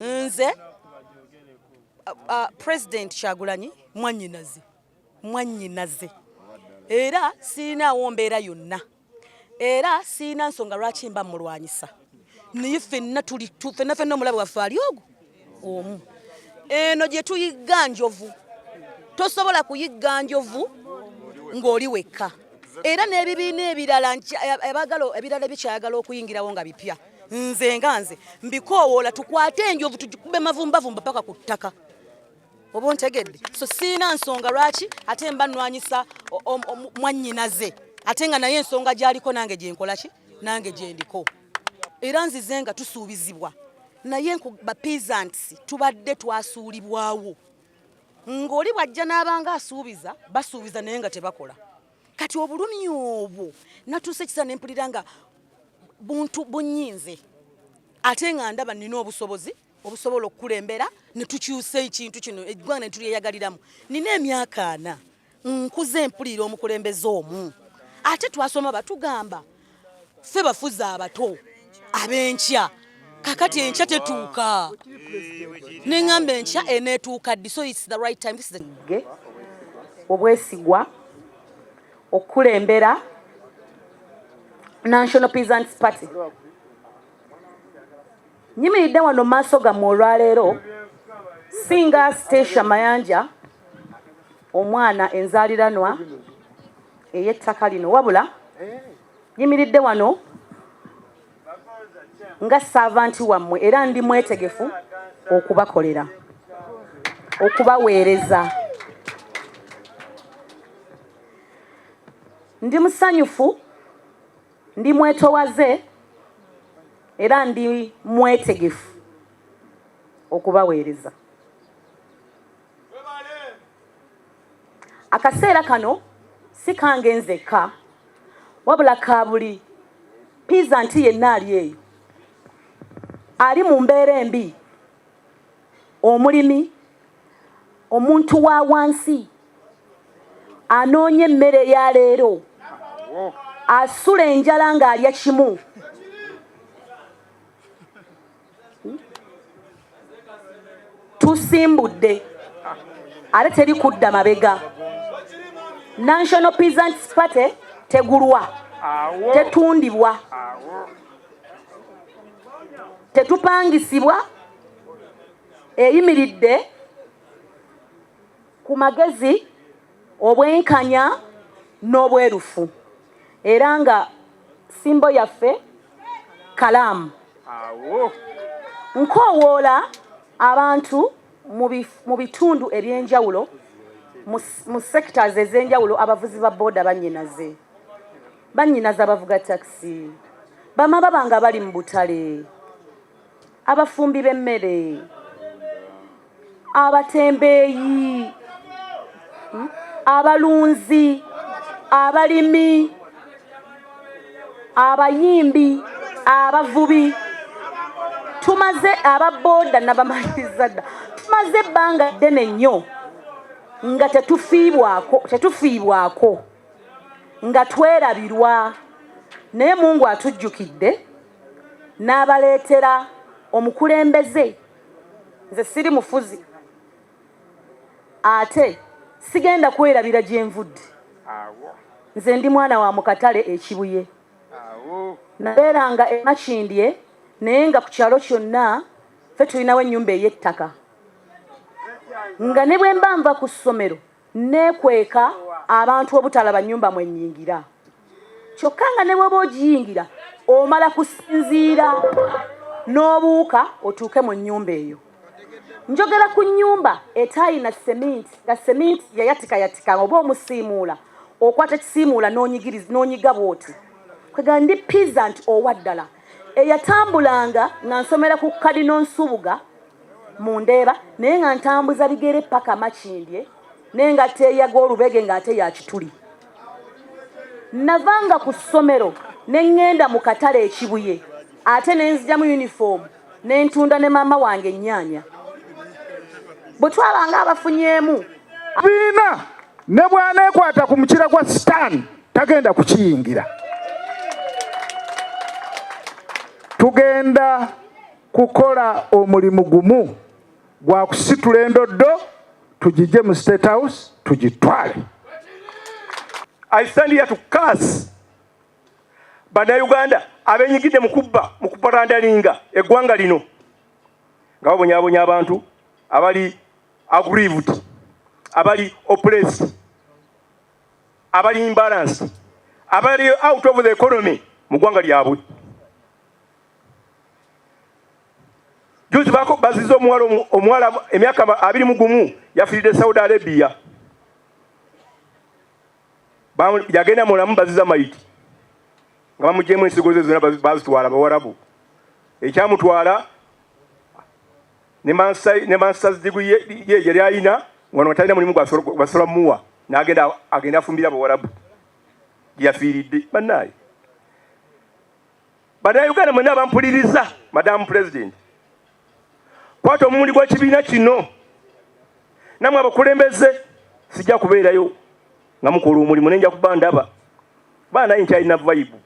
Nze President Kyagulanyi mwannyinaze era siinaawo mbeera yonna era siina nsonga lwaki mba mulwanyisa naye ffenna omulabe waffe ali ogwo omu eno gye tuyigga njovu tosobola kuyigga njovu ng'oli wekka era n'ebibiina ebirala ebirala bikyayagala okuyingirawo nga bipya nze mbikoowoola tukwate enjovu tugikube mavumbavumba paka ku ttaka oba ontegedde so siina nsonga lwaki ate mba nnwanyisa mwannyinaze ate nga naye ensonga gy'aliko nange gyenkola ki nange gyendiko era nzize nga tusuubizibwa naye ba peasants tubadde twasuulibwawo ng'oli bw'ajja n'abanga asuubiza basuubiza naye nga tebakola kati obulumi obwo natuuse ekisa ne mpulira nga buntu bunyinze ate nga ndaba nina obusobozi obusobola okukulembera ne tukyusa ekintu kino eggwanga ne tulyeyagaliramu nina emyaka 4 nkuze mpulira omukulembeze omu ate twasoma batugamba ffe bafuzi abato ab'enkya kakati enkya tetuuka neŋŋamba enkya eneetuuka ddi so it's the right time obwesigwa okukulembera National Peasants Party nyimiridde wano maaso gammwe olwaleero singa Stacia Mayanja omwana enzaaliranwa ey'ettaka lino wabula nyimiridde wano nga saavanti wammwe era ndi mwetegefu okubakolera okubaweereza ndi musanyufu ndi mwetowaze era ndi mwetegefu okubaweereza akaseera kano si kange nzekka wabula ka buli peasant yenna ali eyo ali mu mbeera embi omulimi omuntu wa wansi anoonya emmere ya leero asula enjala ng'alya kimu tusimbudde ate teri kudda mabega National Peasants Party tegulwa tetundibwa tetupangisibwa eyimiridde ku magezi obwenkanya n'obwerufu era nga simbo yaffe kalaamu nkoowoola abantu mu bitundu eby'enjawulo mu sectors ez'enjawulo abavuzi ba booda bannyinaze abavuga taxi bamaba banga bali mu butale abafumbi b'emmere abatembeeyi abalunzi abalimi abayimbi abavubi tumaze ababooda n'abamaliriza dda tumaze ebbanga ddene nnyo nga tetufiibwako nga twerabirwa naye Mungu atujjukidde n'abaleetera omukulembeze nze siri mufuzi ate sigenda kwerabira gye nvudde nze ndi mwana wa mukatale ekibuye nabeeranga emakindye naye nga ku kyalo kyonna ffe tulinawo ennyumba ey'ettaka nga ne bwe mba nva ku ssomero neekweka abantu obutalaba nnyumba mwennyingira kyokka nga ne bw'oba ogiyingira omala kusinziira n'obuuka otuuke mu nnyumba eyo njogera ku nnyumba etayina seminti nga seminti yayatikayatika oba omusiimuula okwata ekisiimuula n'onyiga bw'oti kwega ndi peasant owaddala eyatambulanga nga nsomera ku Kadino Nsubuga mu Ndeeba naye nga ntambuza bigere paka Makindye naye nga teeyaga olubege ng'ate yakituli navanga ku ssomero ne ŋŋenda mu katale ekibuye ate ne nzija mu uniform ne ntunda ne maama wange ennyaanya bwe twabanga abafunyeemu biina ne bw'aneekwata ku mukira gwa sitaani tagenda kukiyingira tugenda kukola omulimu gumu gwa kusitula endoddo tugijje mu State House tugitwale. I stand here to curse Bannayuganda abenyigidde mu kuparandalinga eggwanga lino nga babonyabonya abantu abali aggrieved, abali oppressed, abali imbalanced, abali out of the economy mu ggwanga lyabwe. Juzi baziza omuwala emyaka 21 yafiiridde Saudi Arabia. Yagenda mulamu baziza mayiti nga bamugyemu ensigo ze zonna bazitwala Bawarabu. Ekyamutwala ne masters degree ye yali alina wano talina mulimu gwasobola muwa agenda afumbira Bawarabu yafiiridde. Bannaaye Bannayuganda mwenna bampuliriza, Madam President, kwata omulundi gw'ekibiina kino namwe abakulembeze sijja kubeerayo nga mukola omulimu nenja kuba ndaba baana nkyalina vibe.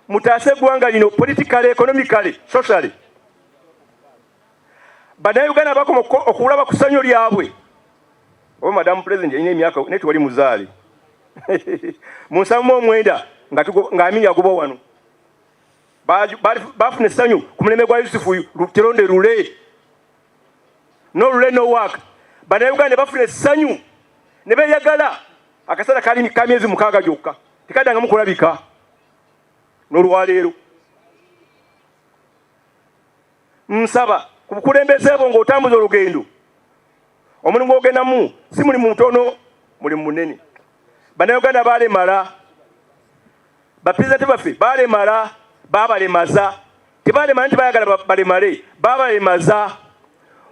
Mutaase eggwanga lino politically, economically, socially. Bannayuganda bakoma okulaba ku ssanyu lyabwe. Oba Madam President yalina emyaka ne tewali muzaale mu 1979 nga Amini agoba wano bafuna essanyu ku mulembe gwa Yusufu Kironde Lule. No Lule no work. Bannayuganda bafuna essanyu ne beeyagala akasana kali ka myezi 6 gyokka tekaddangamu kulabika n'olwaleero. Nsaba ku bukulembeze bwo ng'otambuza olugendo omulimu gw'ogendamu si mulimu mutono, mulimu munene. Bannayuganda baalemala, bapulezidenti baffe baalemala, baabalemaza. Tebalemala nti baayagala balemale, baabalemaza.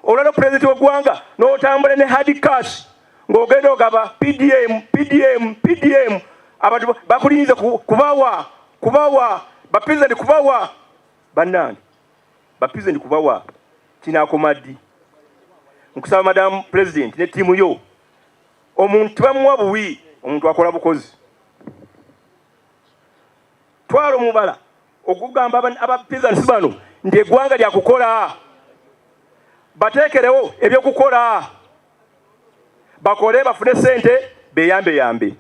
Olwalo pulezidenti w'eggwanga n'otambula ne hard cash ng'ogenda ogaba PDM abantu bakulinze kubawa bapulezidenti kubawa bannange bapulezidenti kubawa kinaakoma ddi? Nkusaba Madam President ne ttiimu yo omuntu tebamuwa buwi, omuntu akola bukozi. Twala omubala okugamba abapulezidenti bano nti eggwanga lya kukola, bateekerewo ebyokukola, bakole bafune ssente beeyambeyambe.